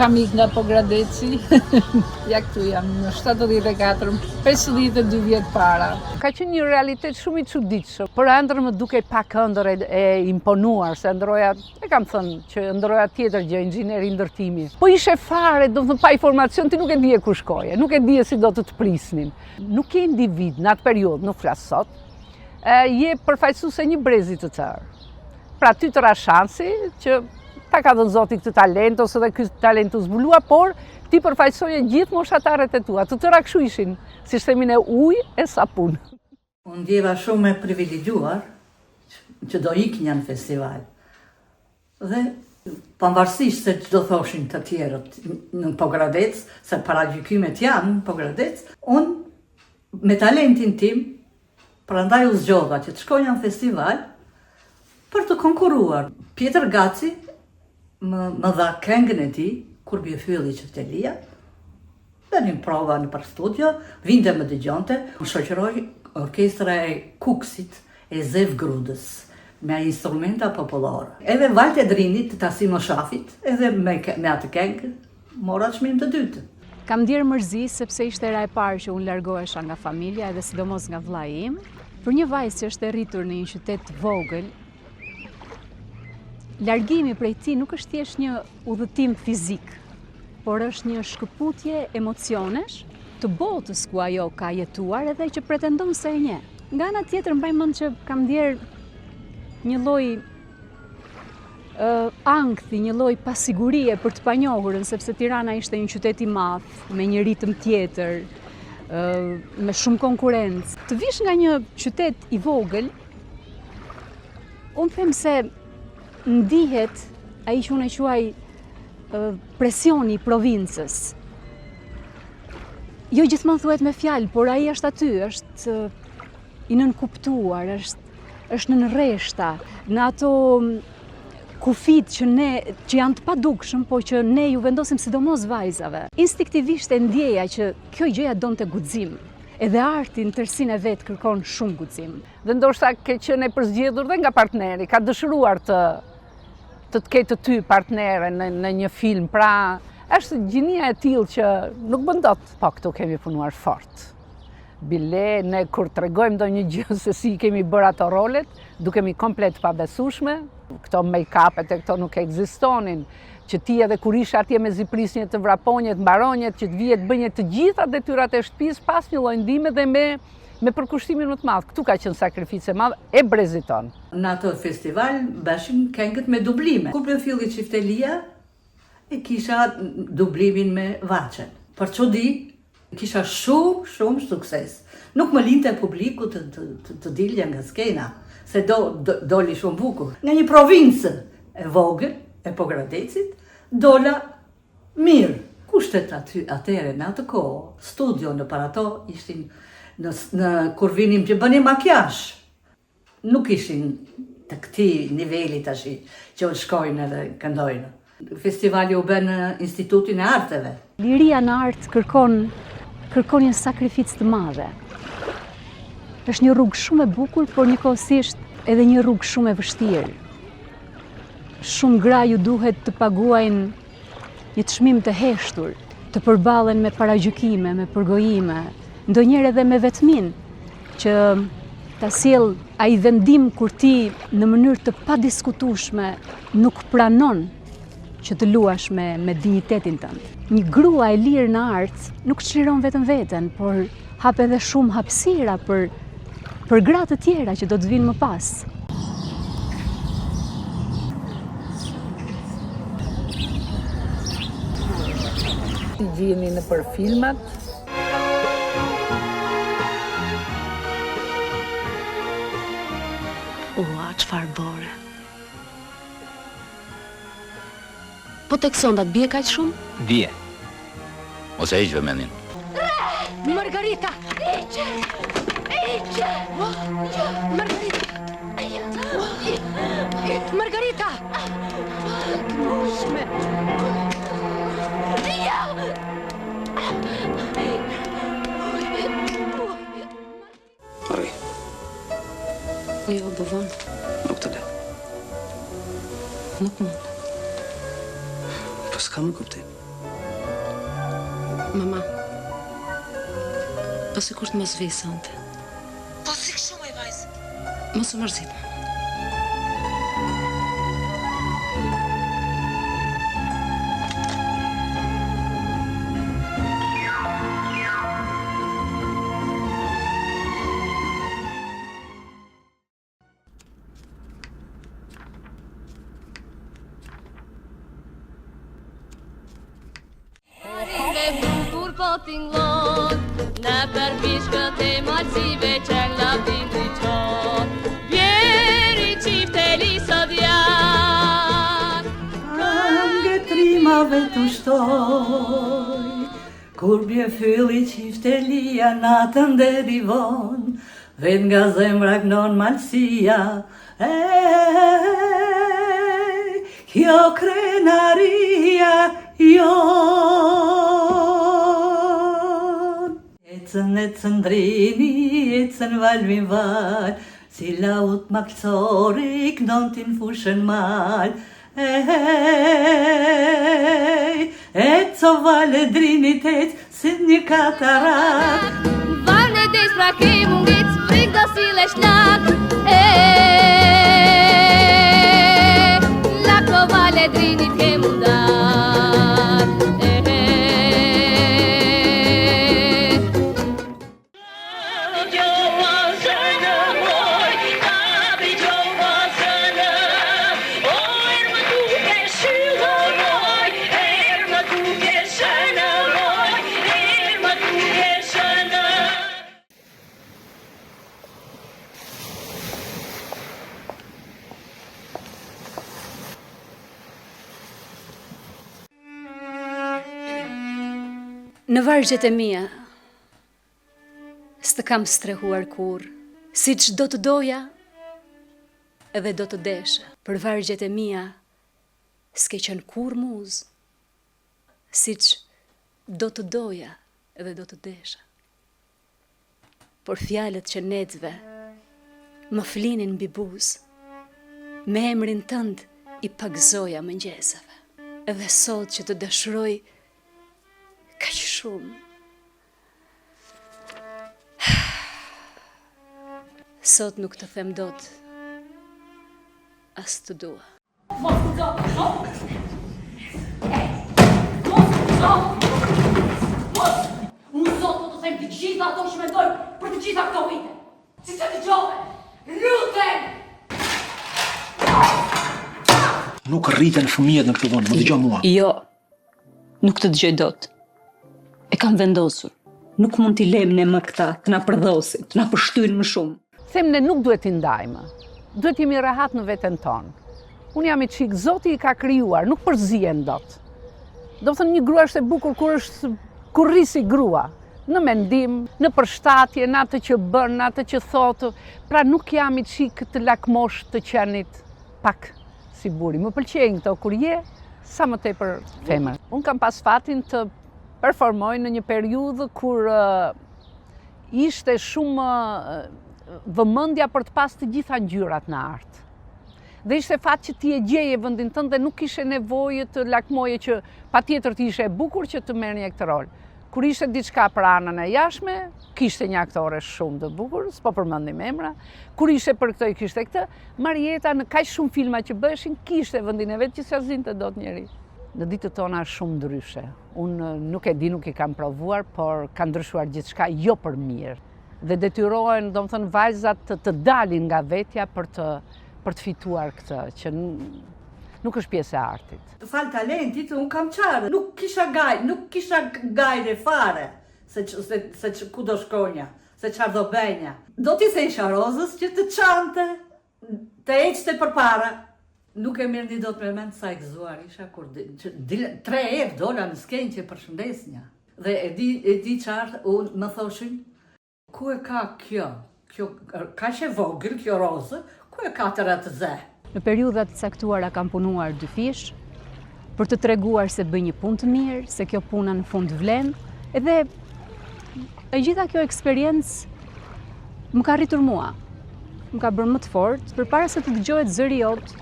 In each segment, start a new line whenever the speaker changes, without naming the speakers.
kam ikë nga Pogradeci, ja këtu jam në 74, 52 vjetë para. Ka qenë një realitet shumë i çuditshëm, por ëndër më duke pak ëndër e imponuar, se ndroja, e kam thënë që ndroja tjetër gjë, inxhinieri ndërtimi. Po ishe fare, do të thënë pa informacion, ti nuk e dije ku shkoje, nuk e dije si do të prisnin. Nuk je individ në atë periudhë, nuk flas sot, je përfaqësuese një brezi të tërë. Pra ty të ra shansi që ta ka dhënë Zoti këtë talent ose dhe ky talent u zbulua, por ti përfaqësoje gjithë moshatarët e tua, të tëra kështu ishin, si themin e ujë e sapun.
Unë ndjeva shumë e privilegjuar që do iknja në festival. Dhe pavarësisht se çdo thoshin të tjerët në Pogradec, se paragjykimet janë në Pogradec, unë me talentin tim, prandaj u zgjodha që të shkoja në festival për të konkuruar. Pjetër Gaci më dha këngën e tij kur bie fylli që të lija. Bënim prova në për studio, vinte më dëgjonte, më shoqëroi orkestra e Kuksit e Zev Grudës me instrumenta popullore. Edhe Valte Drinit të Tasim Shafit, edhe me atë këngë mora çmim të dytë.
Kam ndjerë mërzi sepse ishte era e parë që unë largohesha nga familja edhe sidomos nga vllai im. Për një vajzë që është e rritur në një qytet vogël, largimi prej tij nuk është thjesht një udhëtim fizik, por është një shkëputje emocionesh të botës ku ajo ka jetuar edhe që pretendon se e njeh. Nga ana tjetër mbaj mend që kam ndjerë një lloj ankthi, një lloj pasigurie për të panjohurën, sepse Tirana ishte një qytet i madh, me një ritëm tjetër, me shumë konkurrencë. Të vish nga një qytet i vogël, unë them se ndihet ai që unë e quaj presioni i provincës. Jo gjithmonë thuhet me fjalë, por ai është aty, është i nënkuptuar, është në rreshta, në ato kufit që janë të padukshëm, po që ne ju vendosim sidomos vajzave. Instinktivisht e ndjeja që kjo gjëja donte guxim. Edhe arti në tërsinë e vet kërkon shumë guxim.
Dhe ndoshta ke qenë e përzgjedhur dhe nga partneri, ka dëshiruar të ketë ty partnere në një film, pra është gjinia e tillë që nuk bën dot, po këtu kemi punuar fort. Bile, ne kur tregojmë ndonjë gjë se si kemi bërë ato rolet, dukemi komplet pabesueshme, këto make-upet e këto nuk ekzistonin, që ti edhe kur ishe atje me ziprisnje të vraponjet, mbaronjet, që të vijet bënje të gjitha detyrat e shtëpisë pas një lloj ndihme dhe me përkushtimin më të madh. Këtu ka qenë sakrificë e madhe e brezit ton.
Në ato festival bashim këngët me dublime. Kur për filli Çiftelia e kisha dublimin me Vaçën. Për çudi kisha shumë sukses. Nuk më linte publiku të dilja nga skena, se doli shumë bukur. Nga një provincë e vogël, e Pogradecit, dola mirë. Kushtet atëre në atë kohë, studio në para to ishin kur vinim që bënim makjazh. Nuk ishin të këtij niveli tash që shkojnë edhe këndojnë. Festivali u bën në Institutin e Arteve.
Liria në art kërkon një sakrificë të madhe. Është një rrugë shumë e bukur, por njëkohësisht edhe një rrugë shumë e vështirë. Shumë gra ju duhet të paguajnë një çmim të heshtur, të përballen me paragjykime, me përgojime, ndonjëherë edhe me vetmin, që ta sjell ai vendim kur ti në mënyrë të padiskutueshme nuk pranon që të luash me dinjitetin tënd. Një grua e lirë në art nuk çliron vetëm veten, por hap edhe shumë hapësira për gra të tjera që do të vinë më pas.
Ti gjeni në për filmat.
Ua, çfarë bore. Po tek sondat bie kaq shumë?
Bie. Ose hiq vëmendin.
Margarita! Iqe! Margarita! Margarita! Mushme!
Arri.
Jo, bëvon.
Nuk të le.
Nuk mund.
Po s'ka më kuptim.
Mama, po sikur të mos vi sonte.
Po si kështu e vajzë?
Mos u mërzit.
Bukur po tingllon në përpishkët e malësive që në lavdin të qon Bjeri qifte lisët janë
Angë trimave të shtoj Kur bje fylli qifte lia natën deri von Vet nga zemra gnon malësia Kjo krenaria jon Ecën drini, ecën valmi val Si laut makësori, këndon t'in fushën mal Eco vale drinit ec, si një katarak
Varne des pra ke mungit, frik do sile shlak Lako vale drinit ke mundat
Në vargjet e mia, s'të kam strehuar kur, si që do të doja, edhe do të desha. Për vargjet e mia, s'ke qenë kur muz, si që do të doja, edhe do të desha. Por fjalët që necve më flinin mbi buzë, me emrin tënd i pagzoja mëngjeseve, edhe sot që të dëshiroj kaq shumë. Sot nuk të them dot, as të dua.
Unë sot po të them të gjitha ato që mendoj për të gjitha këto vite. Si se dëgjove, lutem!
Nuk rriten fëmijët në këtë vend, më dëgjo mua.
Jo, nuk të dëgjoj dot. E kam vendosur. Nuk mund t'i lejmë ne më këta, të na përdhosin, të na përshtyjnë më shumë.
Them ne nuk duhet t'i ndajmë. Duhet jemi rehat në veten tonë. Unë jam i çik, Zoti i ka krijuar, nuk përzihen dot. Do të thënë një grua është e bukur kur rrisi grua. Në mendim, në përshtatje, në atë që bën, në atë që thotë. Pra nuk jam i çik të lakmosh të qenit pak si buri. Më pëlqejnë këto kur je sa më tepër femër. Unë kam pas fatin të performoj në një periudhë kur ishte shumë vëmendja për të pas të gjitha ngjyrat në art. Dhe ishte fat që ti e gjeje vendin tënd dhe nuk kishe nevojë të lakmoje që patjetër ti ishe e bukur që të merrje këtë rol. Kur ishte diçka për anën e jashtme, kishte një aktore shumë të bukur, s'po përmendim emra. Kur ishte për këtë, kishte këtë. Marieta në kaq shumë filma që bëheshin, kishte vendin e vet që s'azinte dot njeri. Në ditët tona është shumë ndryshe. Unë nuk e di, nuk i kam provuar, por ka ndryshuar gjithçka jo për mirë. Dhe detyrohen, domethënë, vajzat të dalin nga vetja për të fituar këtë, që nuk është pjesë e artit.
Fal talentit, unë kam qarë. Nuk kisha gajre fare, se që ku do shkonja, se qarë do benja. Do t'i thejsha Rozës që të çante, të ecte përpara. Nuk e mirë një do të me mend sa e gëzuar isha, kur 3 herë dola në skenjë që përshëndesnja. Dhe e di qarë, unë më thoshin, ku e ka kjo ka që vogël kjo Rozë, ku e ka të ratë ze?
Në periudhat të caktuara kam punuar 2 fish, për të treguar se bëj një punë të mirë, se kjo puna në fund vlen, edhe e gjitha kjo eksperiencë më ka rritur mua, më ka bërë më të fortë, përpara se të dëgjohet zëri jot,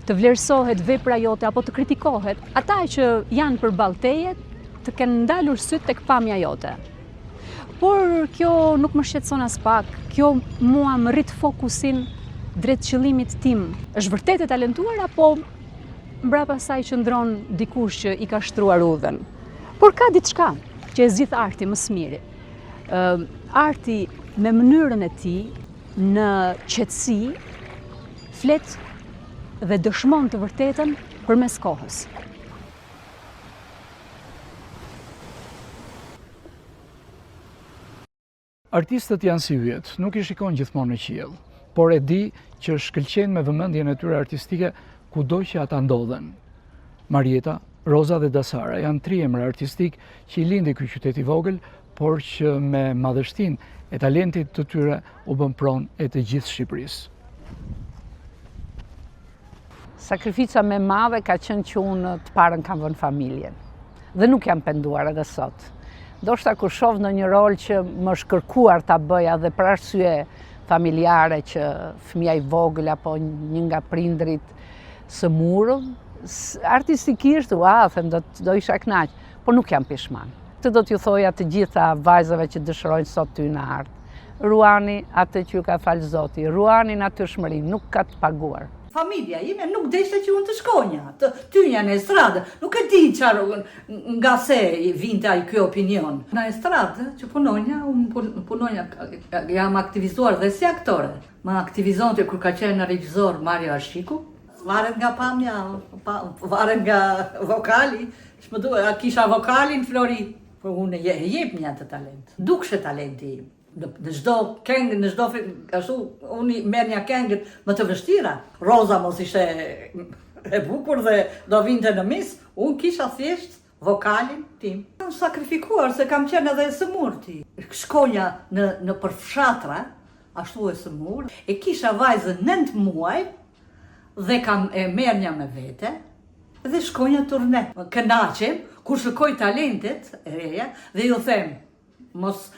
të vlerësohet vepra jote apo të kritikohet, ata që janë përballë teje të kenë ndalur syt tek pamja jote. Por kjo nuk më shqetëson as pak, kjo mua më rrit fokusin drejt qëllimit tim. Është vërtet e talentuar apo mbrapa saj qëndron dikush që i ka shtruar udhën? Por ka diçka që e zgjidh arti më së miri. Arti me mënyrën e tij në qetësi flet dhe dëshmon të vërtetën përmes kohës.
Artistët janë si yjet, nuk i shikon gjithmonë në qiell, por e di që shkëlqejnë me vëmendjen e tyre artistike kudo që ata ndodhen. Marieta, Roza dhe Dasara janë 3 emra artistik që i lindi ky qytet i vogël, por që me madhështinë e talentit të tyre u bën pronë e të gjithë Shqipërisë.
Sakrifica më e madhe ka qenë që unë të parën kam vënë familjen. Dhe nuk jam penduar edhe sot. Ndoshta kur shoh në një rol që më është kërkuar ta bëja dhe për arsye familjare që fëmia i vogël apo një nga prindrit së murë, artistikisht them do isha kënaq, por nuk jam pishman. Këtë do t'ju thoja të gjitha vajzave që dëshirojnë sot ty në art. Ruani atë që ju ka falë Zoti, ruani natyrshmërinë, nuk ka të paguar.
Familja ime nuk deshte që unë të shkonja, të tynja në estradë. Nuk e di qarë nga se vinte ai ky opinion. Në estradë që punonja, unë punonja, jam aktivizuar dhe si aktore. Më aktivizonte kur ka qenë regjisor Mario Ashiku. Varet nga pamja, varet nga vokali. Shmë duhet, kisha vokalin Flori, por unë jep një të talent. Dukshe talenti im. Në çdo këngë, në çdo ashtu, unë merr një këngë më të vështira. Roza mos ishte e bukur dhe do vinte në mis, unë kisha thjesht vokalin tim. Kam sakrifikuar se kam qenë edhe e sëmurti. Shkonja në përfshatra, ashtu e sëmur, e kisha vajzën 9 muaj dhe e merrnja me vete dhe shkonja turne. Kënaqem kur shikoj talentet e reja dhe ju them mos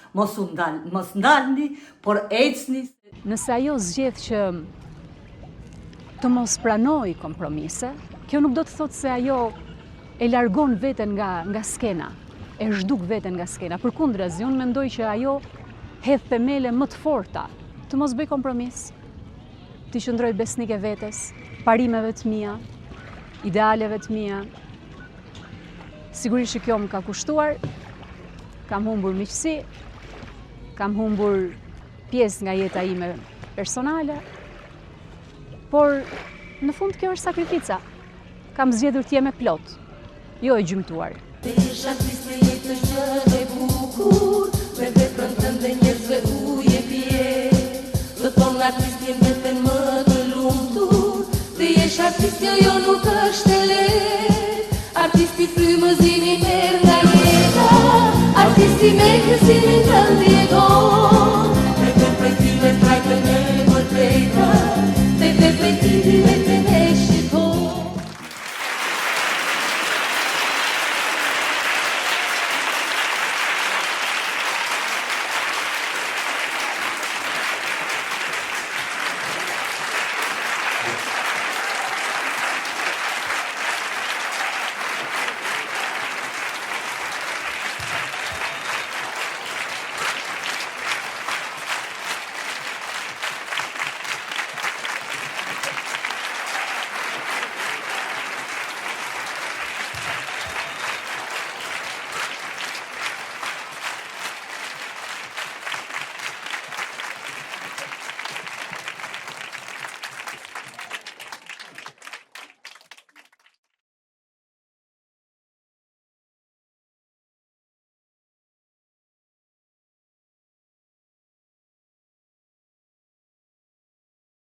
ndalni, por ecni.
Nëse ajo zgjedh që të mos pranoj kompromise, kjo nuk do të thotë se ajo e largon veten nga skena, e zhduk veten nga skena. Përkundrazi, unë mendoj që ajo hedh themele më të forta, të mos bëj kompromis, të qëndroj besnike vetes, parimeve të mia, idealeve të mia. Sigurisht që kjo më ka kushtuar. Kam humbur miqësi, kam humbur pjesë nga jeta ime personale, por në fund kjo është sakrifica. Kam zgjedhur të jem e plot, jo e gjymtuar.
Desha trist me jetë është gjë e bukur, me veprën tënde njerëzve ujë e pije. Dhe tonë artist jem veten më të lumtur, dhe jesh artist jo nuk është e lehtë. Artisti frymëzimin merr nga jeta, artisti me kësimin të ndjeton.